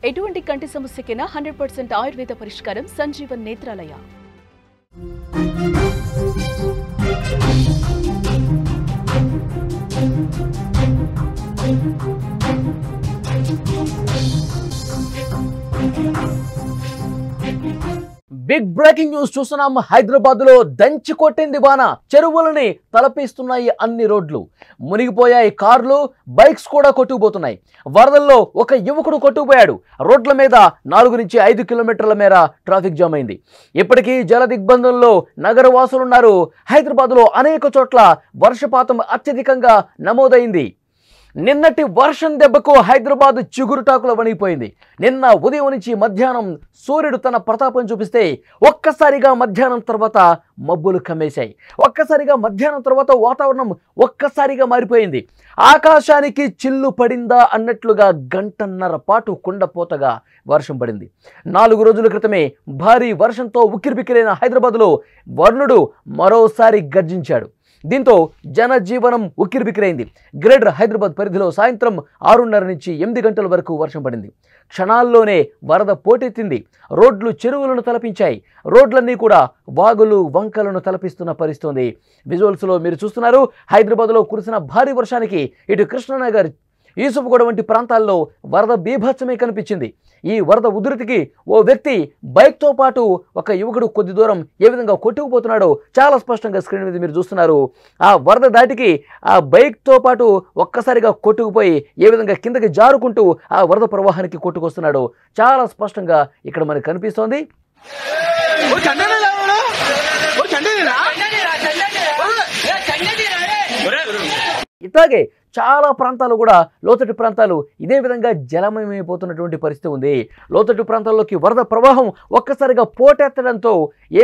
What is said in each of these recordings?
ఎటువంటి కంటి సమస్యకైనా 100% ఆయుర్వేద పరిష్కారం Sanjeevan Netralaya. Big breaking news చూస్తున్నాం. హైదరాబాద్ లో దంచి కొట్టింది వాన. చెరువులని తలపిస్తున్నాయి అన్ని రోడ్లు. మునిగిపోయాయి కార్లు, బైక్స్ కూడా కొట్టుకుపోతున్నాయి. వరదల్లో ఒక యువకుడు కొట్టుకుపోయాడు. రోడ్ల మీద 4 నుంచి 5 కిలోమీటర్ల మేర ట్రాఫిక్ జామ్ అయింది. ఇప్పటికీ జల దిగ్బంధంలో నగరవాసులున్నారు. హైదరాబాద్ లో అనేక చోట్ల వర్షపాతం అత్యధికంగా నమోదైంది. నిన్నటి వర్షం దెబ్బకు హైదరాబాద్ చిగురుటాకుల వణిగిపోయింది. నిన్న ఉదయం నుంచి మధ్యాహ్నం సూర్యుడు తన ప్రతాపం చూపిస్తే ఒక్కసారిగా మధ్యాహ్నం తర్వాత మబ్బులు కమ్మేశాయి. ఒక్కసారిగా మధ్యాహ్నం తర్వాత వాతావరణం ఒక్కసారిగా మారిపోయింది. ఆకాశానికి చిల్లు పడిందా అన్నట్లుగా గంటన్నర పాటు కుండపోతగా వర్షం పడింది. 4 రోజుల క్రితమే భారీ వర్షంతో ఉక్కిరిబిక్కిరైన హైదరాబాద్లో వరుణుడు మరోసారి గర్జించాడు. దీంతో జనజీవనం ఉక్కిరిబిక్కిరైంది. గ్రేటర్ హైదరాబాద్ పరిధిలో సాయంత్రం 6:30 నుంచి 8 గంటల వరకు వర్షం పడింది. క్షణాల్లోనే వరద పోటెత్తింది. రోడ్లు చెరువులను తలపించాయి. రోడ్లన్నీ కూడా వాగులు వంకలను తలపిస్తున్న పరిస్థితి. విజువల్స్లో మీరు చూస్తున్నారు. హైదరాబాద్లో కురిసిన భారీ వర్షానికి ఇటు కృష్ణానగర్, యూసుఫ్గూడ వంటి ప్రాంతాల్లో వరద బీభత్సమే కనిపించింది. ఈ వరద ఉధృతికి ఓ వ్యక్తి బైక్తో పాటు ఒక యువకుడు కొద్ది దూరం ఏ విధంగా కొట్టుకుపోతున్నాడో చాలా స్పష్టంగా స్క్రీన్ మీద మీరు చూస్తున్నారు. ఆ వరద దాటికి ఆ బైక్తో పాటు ఒక్కసారిగా కొట్టుకుపోయి ఏ విధంగా కిందకి జారుకుంటూ ఆ వరద ప్రవాహానికి కొట్టుకొస్తున్నాడో చాలా స్పష్టంగా ఇక్కడ మనకు కనిపిస్తోంది. ఇట్లాగే చాలా ప్రాంతాలు కూడా లోతట్టు ప్రాంతాలు ఇదే విధంగా జలమయమైపోతున్నటువంటి పరిస్థితి ఉంది. లోతట్టు ప్రాంతాల్లోకి వరద ప్రవాహం ఒక్కసారిగా పోటెత్తడంతో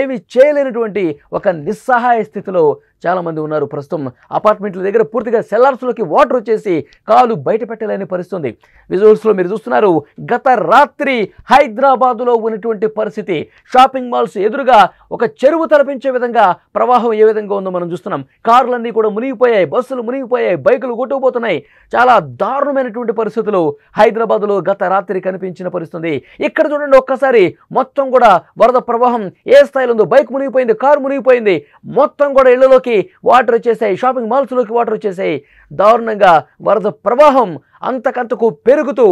ఏమీ చేయలేనటువంటి ఒక నిస్సహాయ స్థితిలో చాలామంది ఉన్నారు. ప్రస్తుతం అపార్ట్మెంట్ల దగ్గర పూర్తిగా సెల్లార్స్లోకి వాటర్ వచ్చేసి కాలు బయట పెట్టలేని పరిస్థితి ఉంది. విజువల్స్లో మీరు చూస్తున్నారు. గత రాత్రి హైదరాబాదులో ఉన్నటువంటి పరిస్థితి. షాపింగ్ మాల్స్ ఎదురుగా ఒక చెరువు తలపించే విధంగా ప్రవాహం ఏ విధంగా ఉందో మనం చూస్తున్నాం. కార్లన్నీ కూడా మునిగిపోయాయి, బస్సులు మునిగిపోయాయి, బైకులు కొట్టుకుపోతున్నాయి. చాలా దారుణమైనటువంటి పరిస్థితులు హైదరాబాద్లో గత రాత్రి కనిపించిన పరిస్థితి. ఇక్కడ చూడండి, ఒక్కసారి మొత్తం కూడా వరద ప్రవాహం ఏ స్థాయిలో ఉందో. బైక్ మునిగిపోయింది, కారు మునిగిపోయింది, మొత్తం కూడా ఇళ్లలోకి వాటర్ వచ్చేసాయి, షాపింగ్ మాల్స్లోకి వాటర్ వచ్చేసాయి. దారుణంగా వరద ప్రవాహం అంతకంతకు పెరుగుతూ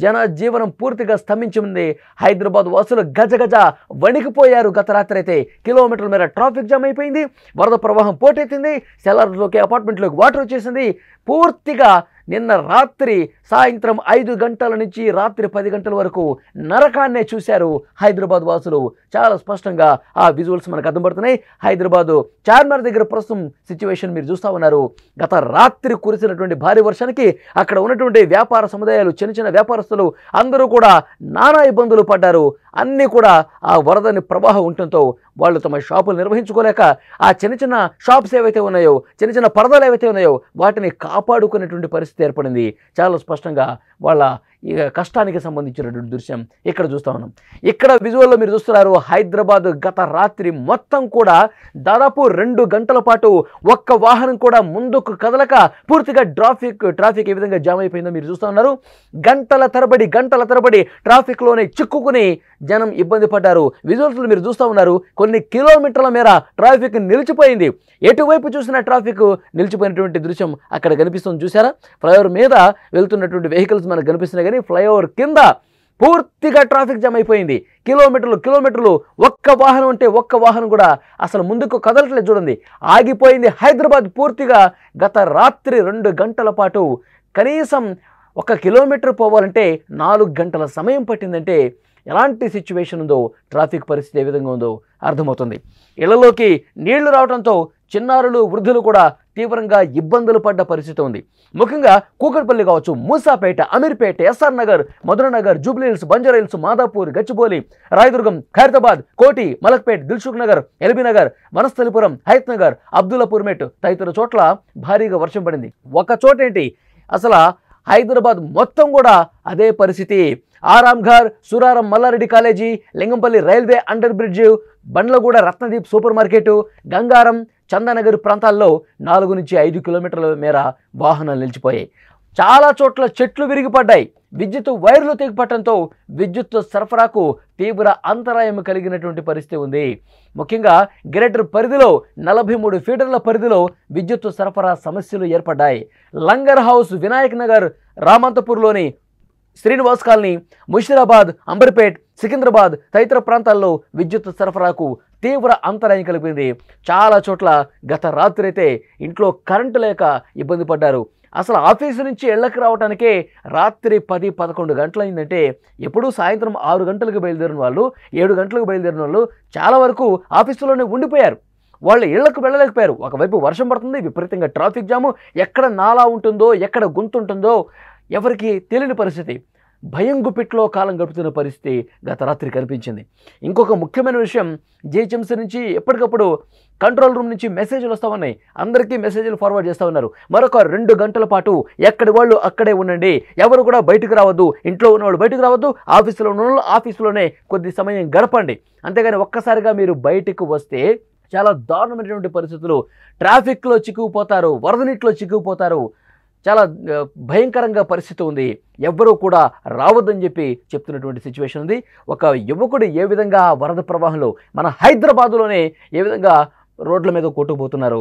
జనజీవనం పూర్తిగా స్తంభించింది. హైదరాబాద్ వాసులు గజగజ వణికిపోయారు. గత రాత్రి అయితే కిలోమీటర్ల మేర ట్రాఫిక్ జామ్ అయిపోయింది. వరద ప్రవాహం పోటెత్తింది. సెల్లార్లోకి, అపార్ట్మెంట్లోకి వాటర్ వచ్చేసింది. పూర్తిగా నిన్న రాత్రి సాయంత్రం 5 గంటల నుంచి రాత్రి 10 గంటల వరకు నరకాన్నే చూశారు హైదరాబాద్ వాసులు. చాలా స్పష్టంగా ఆ విజువల్స్ మనకు అర్థం పడుతున్నాయి. హైదరాబాదు చార్మినార్ దగ్గర ప్రస్తుతం సిచ్యువేషన్ మీరు చూస్తూ ఉన్నారు. గత రాత్రి కురిసినటువంటి భారీ వర్షానికి అక్కడ ఉన్నటువంటి వ్యాపార సముదాయాలు, చిన్న చిన్న వ్యాపారస్తులు అందరూ కూడా నానా ఇబ్బందులు పడ్డారు. అన్నీ కూడా ఆ వరదని ప్రవాహం ఉండటంతో వాళ్ళు తమ షాపులు నిర్వహించుకోలేక ఆ చిన్న చిన్న షాప్స్ ఏవైతే ఉన్నాయో, చిన్న చిన్న పరదాలు ఏవైతే ఉన్నాయో వాటిని కాపాడుకునేటువంటి పరిస్థితి ఏర్పడింది. చాలా స్పష్టంగా వాళ్ళ కష్టానికి సంబంధించినటువంటి దృశ్యం ఇక్కడ చూస్తూ ఉన్నాం. ఇక్కడ విజువల్లో మీరు చూస్తున్నారు. హైదరాబాద్ గత రాత్రి మొత్తం కూడా దాదాపు 2 గంటల పాటు ఒక్క వాహనం కూడా ముందుకు కదలక పూర్తిగా ట్రాఫిక్ ఏ విధంగా జామ్ అయిపోయిందో మీరు చూస్తూ ఉన్నారు. గంటల తరబడి ట్రాఫిక్లోనే చిక్కుకుని జనం ఇబ్బంది పడ్డారు. విజువల్స్లో మీరు చూస్తూ ఉన్నారు. కొన్ని కిలోమీటర్ల మేర ట్రాఫిక్ నిలిచిపోయింది. ఎటువైపు చూసినా ట్రాఫిక్ నిలిచిపోయినటువంటి దృశ్యం అక్కడ కనిపిస్తుంది. చూసారా, ఫ్లైఓవర్ మీద వెళ్తున్నటువంటి వెహికల్స్ మనకు కనిపిస్తున్నాయి, కానీ ఫ్లైఓవర్ కింద పూర్తిగా ట్రాఫిక్ జామ్ అయిపోయింది. కిలోమీటర్లు ఒక్క వాహనం అంటే ఒక్క వాహనం కూడా అసలు ముందుకు కదలట్లేదు. చూడండి, ఆగిపోయింది హైదరాబాద్ పూర్తిగా. గత రాత్రి 2 గంటల పాటు కనీసం 1 కిలోమీటర్ పోవాలంటే 4 గంటల సమయం పట్టిందంటే ఎలాంటి సిచ్యువేషన్ ఉందో, ట్రాఫిక్ పరిస్థితి ఏ విధంగా ఉందో అర్థమవుతుంది. ఇళ్లలోకి నీళ్లు రావడంతో చిన్నారులు, వృద్ధులు కూడా తీవ్రంగా ఇబ్బందులు పడ్డ పరిస్థితి ఉంది. ముఖ్యంగా కూకట్పల్లి కావచ్చు, మూసాపేట, అమీర్పేట, ఎస్ఆర్ నగర్, మధురనగర్, జూబ్లీహిల్స్, బంజారాహిల్స్, మాదాపూర్, గచ్చిబౌలి, రాయదుర్గం, ఖైరతాబాద్, కోటి, మలక్పేట్, దిల్సుఖ్ నగర్, ఎల్బీ నగర్, వనస్థలిపురం, హయత్ నగర్, అబ్దుల్లాపూర్ మెట్ తదితర చోట్ల భారీగా వర్షం పడింది. ఒక చోటేంటి, అసలు హైదరాబాద్ మొత్తం కూడా అదే పరిస్థితి. Aramghar, Suraram Malla Reddy college, Lingampally railway under bridge, Bandlaguda Ratnadeep supermarket, Gangaram, Chandanagar ప్రాంతాల్లో 4 నుంచి 5 కిలోమీటర్ల మేర వాహనాలు నిలిచిపోయాయి. చాలా చోట్ల చెట్లు విరిగిపడ్డాయి. విద్యుత్ వైర్లు తెగిపడటంతో విద్యుత్ సరఫరాకు తీవ్ర అంతరాయం కలిగినటువంటి పరిస్థితి ఉంది. ముఖ్యంగా గ్రేటర్ పరిధిలో 43 ఫీడర్ల పరిధిలో విద్యుత్ సరఫరా సమస్యలు ఏర్పడ్డాయి. లంగర్ హౌస్, వినాయక్ నగర్, రామంతపూర్లోని శ్రీనివాస్ కాలనీ, ముషిరాబాద్, అంబర్పేట్, సికింద్రాబాద్ తదితర ప్రాంతాల్లో విద్యుత్ సరఫరాకు తీవ్ర అంతరాయం కలిపింది. చాలా చోట్ల గత రాత్రి అయితే ఇంట్లో కరెంటు లేక ఇబ్బంది పడ్డారు. అసలు ఆఫీసు నుంచి ఇళ్లకు రావడానికే రాత్రి 10-11 గంటలైందంటే ఎప్పుడూ సాయంత్రం 6 గంటలకు బయలుదేరిన వాళ్ళు, 7 గంటలకు బయలుదేరిన వాళ్ళు చాలా వరకు ఆఫీసులోనే ఉండిపోయారు. వాళ్ళు ఇళ్లకు వెళ్ళలేకపోయారు. ఒకవైపు వర్షం పడుతుంది, విపరీతంగా ట్రాఫిక్ జాము, ఎక్కడ నాలా ఉంటుందో, ఎక్కడ గుంత ఉంటుందో ఎవరికి తెలియని పరిస్థితి. భయం గుప్పిట్లో కాలం గడుపుతున్న పరిస్థితి గత రాత్రి కనిపించింది. ఇంకొక ముఖ్యమైన విషయం, జిహెచ్ఎంసీ నుంచి ఎప్పటికప్పుడు కంట్రోల్ రూమ్ నుంచి మెసేజ్లు వస్తూ ఉన్నాయి. అందరికీ మెసేజ్లు ఫార్వర్డ్ చేస్తూ ఉన్నారు. మరొక 2 గంటల పాటు ఎక్కడి వాళ్ళు అక్కడే ఉండండి, ఎవరు కూడా బయటకు రావద్దు, ఇంట్లో ఉన్నవాళ్ళు బయటకు రావద్దు, ఆఫీసులో ఉన్న వాళ్ళు ఆఫీసులోనే కొద్ది సమయం గడపండి. అంతేగాని ఒక్కసారిగా మీరు బయటకు వస్తే చాలా దారుణమైనటువంటి పరిస్థితులు, ట్రాఫిక్లో చిక్కుకుపోతారు, వరద నీటిలో చిక్కుకుపోతారు. చాలా భయంకరంగా పరిస్థితి ఉంది. ఎవ్వరూ కూడా రావద్దని చెప్పి చెప్తున్నటువంటి సిచ్యువేషన్ ఉంది. ఒక యువకుడు ఏ విధంగా వరద ప్రవాహంలో మన హైదరాబాదులోనే ఏ విధంగా రోడ్ల మీద కొట్టుకుపోతున్నారు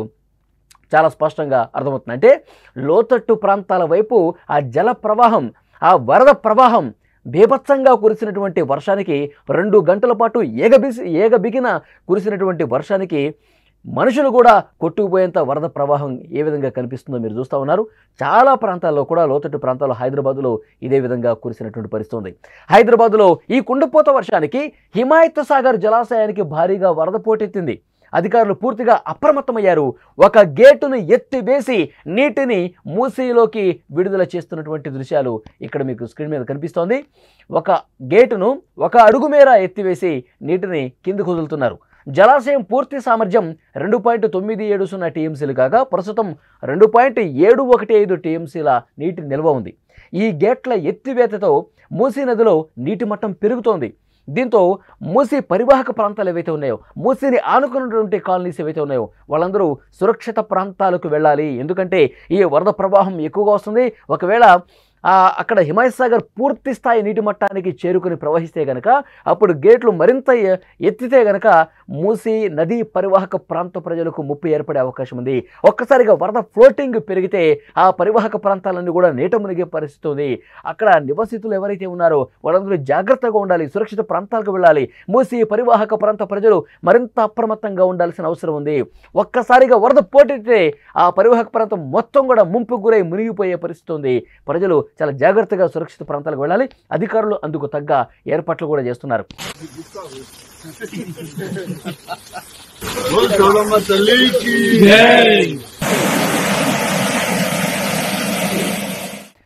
చాలా స్పష్టంగా అర్థమవుతుంది. అంటే లోతట్టు ప్రాంతాల వైపు ఆ జల ప్రవాహం, ఆ వరద ప్రవాహం బీభత్సంగా కురిసినటువంటి వర్షానికి 2 గంటల పాటు ఏగబిగిన కురిసినటువంటి వర్షానికి మనుషులు కూడా కొట్టుకుపోయేంత వరద ప్రవాహం ఏ విధంగా కనిపిస్తుందో మీరు చూస్తూ ఉన్నారు. చాలా ప్రాంతాల్లో కూడా లోతట్టు ప్రాంతాల్లో హైదరాబాదులో ఇదే విధంగా కురిసినటువంటి పరిస్థితి ఉంది. హైదరాబాదులో ఈ కుండపోత వర్షానికి హిమాయత్ సాగర్ జలాశయానికి భారీగా వరద పోటెత్తింది. అధికారులు పూర్తిగా అప్రమత్తమయ్యారు. ఒక గేటును ఎత్తివేసి నీటిని మూసీలోకి విడుదల చేస్తున్నటువంటి దృశ్యాలు ఇక్కడ మీకు స్క్రీన్ మీద కనిపిస్తోంది. ఒక గేటును 1 అడుగు మేర ఎత్తివేసి నీటిని కిందకు వదులుతున్నారు. జలాశయం పూర్తి సామర్థ్యం 2.970 టీఎంసీలు కాగా ప్రస్తుతం 2.715 టీఎంసీల నీటి నిల్వ ఉంది. ఈ గేట్ల ఎత్తివేతతో మూసీ నదిలో నీటి మట్టం పెరుగుతోంది. దీంతో మూసీ పరివాహక ప్రాంతాలు ఏవైతే ఉన్నాయో, మూసీని ఆనుకున్నటువంటి కాలనీస్ ఏవైతే ఉన్నాయో వాళ్ళందరూ సురక్షిత ప్రాంతాలకు వెళ్ళాలి. ఎందుకంటే ఈ వరద ప్రవాహం ఎక్కువగా వస్తుంది. ఒకవేళ అక్కడ హిమాయత్ సాగర్ పూర్తి స్థాయి నీటి మట్టానికి చేరుకుని ప్రవహిస్తే గనక అప్పుడు గేట్లు మరింత ఎత్తితే గనక మూసీ నదీ పరివాహక ప్రాంత ప్రజలకు ముప్పు ఏర్పడే అవకాశం ఉంది. ఒక్కసారిగా వరద ఫ్లోటింగ్ పెరిగితే ఆ పరివాహక ప్రాంతాలన్నీ కూడా నీట మునిగే పరిస్థితి ఉంది. అక్కడ నివాసితులు ఎవరైతే ఉన్నారో వాళ్ళందరూ జాగ్రత్తగా ఉండాలి, సురక్షిత ప్రాంతాలకు వెళ్ళాలి. మూసీ పరివాహక ప్రాంత ప్రజలు మరింత అప్రమత్తంగా ఉండాల్సిన అవసరం ఉంది. ఒక్కసారిగా వరద పోటెత్తితే ఆ పరివాహక ప్రాంతం మొత్తం కూడా ముంపుకు గురై మునిగిపోయే పరిస్థితి ఉంది. ప్రజలు చాలా జాగ్రత్తగా సురక్షిత ప్రాంతాలకు వెళ్ళాలి. అధికారులు అందుకు తగ్గ ఏర్పాట్లు కూడా చేస్తున్నారు.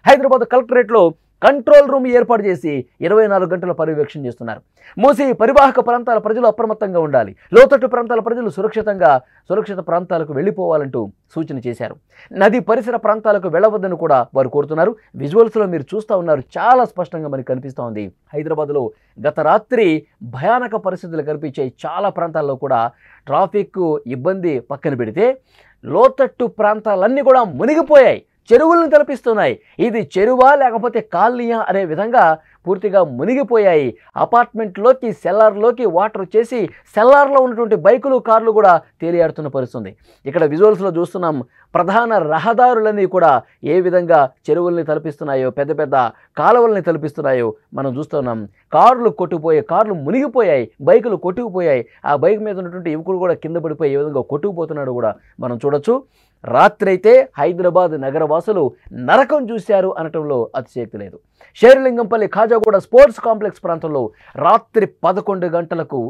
హైదరాబాద్ కలెక్టరేట్లో కంట్రోల్ రూమ్ ఏర్పాటు చేసి 24 గంటల పర్యవేక్షణ చేస్తున్నారు. మూసీ పరివాహక ప్రాంతాల ప్రజలు అప్రమత్తంగా ఉండాలి. లోతట్టు ప్రాంతాల ప్రజలు సురక్షిత ప్రాంతాలకు వెళ్ళిపోవాలంటూ సూచన చేశారు. నది పరిసర ప్రాంతాలకు వెళ్ళవద్దని కూడా వారు కోరుతున్నారు. విజువల్స్లో మీరు చూస్తూ ఉన్నారు, చాలా స్పష్టంగా మనకు కనిపిస్తూ ఉంది. హైదరాబాద్లో గత రాత్రి భయానక పరిస్థితులు కనిపించాయి. చాలా ప్రాంతాల్లో కూడా ట్రాఫిక్ ఇబ్బంది పక్కన పెడితే లోతట్టు ప్రాంతాలన్నీ కూడా మునిగిపోయాయి, చెరువులను తలపిస్తున్నాయి. ఇది చెరువా లేకపోతే కాలనీయా అనే విధంగా పూర్తిగా మునిగిపోయాయి. అపార్ట్మెంట్లోకి, సెల్లార్లోకి వాటర్ వచ్చేసి సెల్లార్లో ఉన్నటువంటి బైకులు, కార్లు కూడా తేలియాడుతున్న పరిస్థితుంది. ఇక్కడ విజువల్స్లో చూస్తున్నాం, ప్రధాన రహదారులన్నీ కూడా ఏ విధంగా చెరువుల్ని తలపిస్తున్నాయో, పెద్ద పెద్ద కాలువల్ని తలపిస్తున్నాయో మనం చూస్తున్నాం. కార్లు మునిగిపోయాయి, బైకులు కొట్టుకుపోయాయి. ఆ బైక్ మీద ఉన్నటువంటి యువకుడు కూడా కింద పడిపోయి ఏ విధంగా కొట్టుకుపోతున్నాడు కూడా మనం చూడొచ్చు. రాత్రి అయితే హైదరాబాద్ నగరవాసులు నరకం చూశారు అనటంలో అతిశయోక్తి లేదు. షేర్లింగంపల్లి ఖాజాగూడ స్పోర్ట్స్ కాంప్లెక్స్ ప్రాంతంలో రాత్రి 11 గంటలకు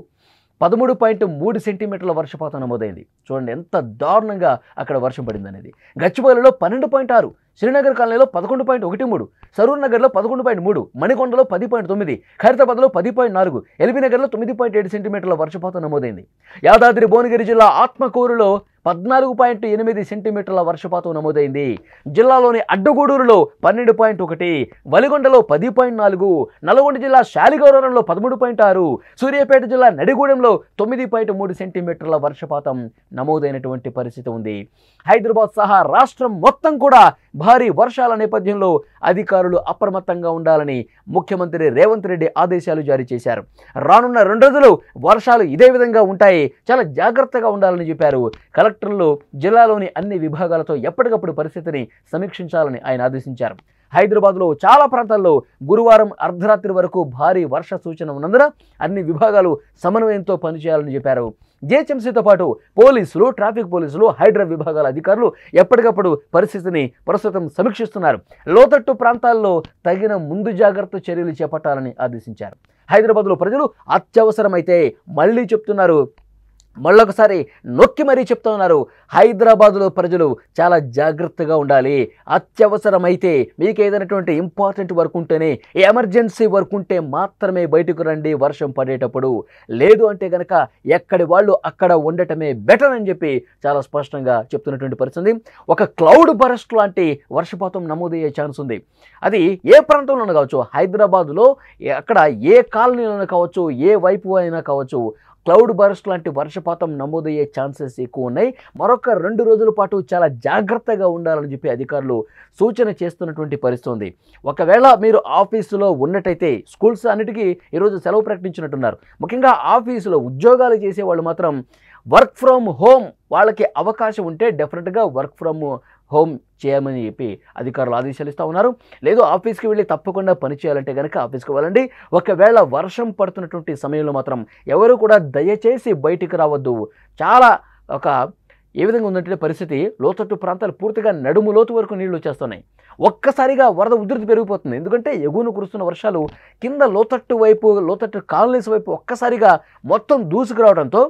13.3 సెంటీమీటర్ల వర్షపాతం నమోదైంది. చూడండి ఎంత దారుణంగా అక్కడ వర్షం పడింది అనేది. గచ్చిబౌలిలో 12.6, శ్రీనగర్ కాలనీలో 11.13, సరూర్ నగర్లో 11.3, మణికొండలో 10.9, ఖైరతాబాద్లో 10.4, ఎల్బీ నగర్లో 9.7 సెంటీమీటర్ల వర్షపాతం నమోదైంది. యాదాద్రి భువనగిరి జిల్లా ఆత్మకూరులో 14.8 సెంటీమీటర్ల వర్షపాతం నమోదైంది. జిల్లాలోని అడ్డగూడూరులో 12.1, వలిగొండలో 10.4, నల్గొండ జిల్లా శాలిగౌరవరంలో 13.6, సూర్యాపేట జిల్లా నడిగూడెంలో 9.3 సెంటీమీటర్ల వర్షపాతం నమోదైనటువంటి పరిస్థితి ఉంది. హైదరాబాద్ సహా రాష్ట్రం మొత్తం కూడా భారీ వర్షాల నేపథ్యంలో అధికారులు అప్రమత్తంగా ఉండాలని ముఖ్యమంత్రి రేవంత్ రెడ్డి ఆదేశాలు జారీ చేశారు. రానున్న 2 రోజులు వర్షాలు ఇదే విధంగా ఉంటాయి, చాలా జాగ్రత్తగా ఉండాలని చెప్పారు. కలెక్టర్లు జిల్లాలోని అన్ని విభాగాలతో ఎప్పటికప్పుడు పరిస్థితిని సమీక్షించాలని ఆయన ఆదేశించారు. హైదరాబాద్లో చాలా ప్రాంతాల్లో గురువారం అర్ధరాత్రి వరకు భారీ వర్ష సూచన ఉన్నందున అన్ని విభాగాలు సమన్వయంతో పనిచేయాలని చెప్పారు. జీహెచ్ఎంసీతో పాటు పోలీసులు, ట్రాఫిక్ పోలీసులు, హైడ్రా విభాగాల అధికారులు ఎప్పటికప్పుడు పరిస్థితిని ప్రస్తుతం సమీక్షిస్తున్నారు. లోతట్టు ప్రాంతాల్లో తగిన ముందు జాగ్రత్త చర్యలు చేపట్టాలని ఆదేశించారు. హైదరాబాద్లో ప్రజలు అత్యవసరమైతే, మళ్ళీ చెప్తున్నారు, మళ్ళొకసారి నొక్కి మరీ చెప్తా ఉన్నారు, హైదరాబాదులో ప్రజలు చాలా జాగ్రత్తగా ఉండాలి. అత్యవసరమైతే, మీకు ఏదైనటువంటి ఇంపార్టెంట్ వర్క్ ఉంటేనే, ఎమర్జెన్సీ వర్క్ ఉంటే మాత్రమే బయటకు రండి వర్షం పడేటప్పుడు. లేదు అంటే కనుక ఎక్కడి వాళ్ళు అక్కడ ఉండటమే బెటర్ అని చెప్పి చాలా స్పష్టంగా చెప్తున్నటువంటి పరిస్థితి. ఒక క్లౌడ్ బరస్ట్ లాంటి వర్షపాతం నమోదయ్యే ఛాన్స్ ఉంది. అది ఏ ప్రాంతంలోనూ కావచ్చు, హైదరాబాదులో అక్కడ ఏ కాలనీలోనూ కావచ్చు, ఏ వైపు అయినా కావచ్చు, క్లౌడ్ బరస్ట్ లాంటి వర్షపాతం నమోదయ్యే ఛాన్సెస్ ఎక్కువ ఉన్నాయి. మరొక 2 రోజుల పాటు చాలా జాగ్రత్తగా ఉండాలని చెప్పి అధికారులు సూచన చేస్తున్నటువంటి పరిస్థితి ఉంది. ఒకవేళ మీరు ఆఫీసులో ఉన్నట్టయితే, స్కూల్స్ అన్నిటికీ ఈరోజు సెలవు ప్రకటించినట్టున్నారు. ముఖ్యంగా ఆఫీసులో ఉద్యోగాలు చేసే వాళ్ళు మాత్రం వర్క్ ఫ్రమ్ హోమ్ వాళ్ళకి అవకాశం ఉంటే డెఫినెట్గా వర్క్ ఫ్రమ్ హోమ్ చేయమని చెప్పి అధికారులు ఆదేశాలు ఇస్తూ ఉన్నారు. లేదు ఆఫీస్కి వెళ్ళి తప్పకుండా పని చేయాలంటే కనుక ఆఫీస్కి వెళ్ళండి. ఒకవేళ వర్షం పడుతున్నటువంటి సమయంలో మాత్రం ఎవరు కూడా దయచేసి బయటికి రావద్దు. చాలా ఏ విధంగా ఉందంటే పరిస్థితి, లోతట్టు ప్రాంతాలు పూర్తిగా నడుము లోతు వరకు నీళ్లు వచ్చేస్తున్నాయి. ఒక్కసారిగా వరద ఉధృతి పెరిగిపోతుంది. ఎందుకంటే ఎగువన కురుస్తున్న వర్షాలు కింద లోతట్టు వైపు, లోతట్టు కాలనీస్ వైపు ఒక్కసారిగా మొత్తం దూసుకురావడంతో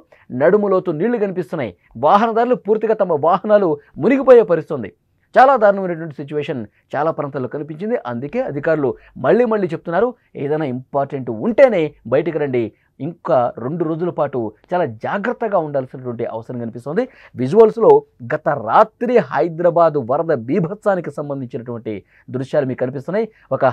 నడుము లోతు నీళ్లు కనిపిస్తున్నాయి. వాహనదారులు పూర్తిగా తమ వాహనాలు మునిగిపోయే పరిస్థితి ఉంది. చాలా దారుణమైనటువంటి సిచ్యువేషన్ చాలా ప్రాంతాల్లో కనిపించింది. అందుకే అధికారులు మళ్ళీ చెప్తున్నారు, ఏదైనా ఇంపార్టెంట్ ఉంటేనే బయటికి రండి. ఇంకా 2 రోజుల పాటు చాలా జాగ్రత్తగా ఉండాల్సినటువంటి అవసరం కనిపిస్తుంది. విజువల్స్లో గత రాత్రి హైదరాబాద్ వరద బీభత్సానికి సంబంధించినటువంటి దృశ్యాలు మీకు కనిపిస్తున్నాయి. ఒక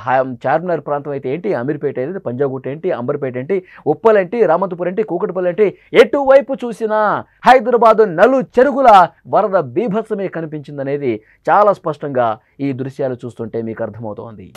చార్మినార్ ప్రాంతం అయితే ఏంటి, అమీర్పేట ఏంటి, పంజాగుట్ట ఏంటి, అంబర్పేట ఏంటి, ఉప్పల్ ఏంటి, రామతుపూర్ ఏంటి, కూకట్పల్లి ఏంటి, ఎటువైపు చూసినా హైదరాబాద్ నలు చెరుగుల వరద బీభత్సమే కనిపించిందనేది చాలా స్పష్టంగా ఈ దృశ్యాలు చూస్తుంటే మీకు అర్థమవుతోంది.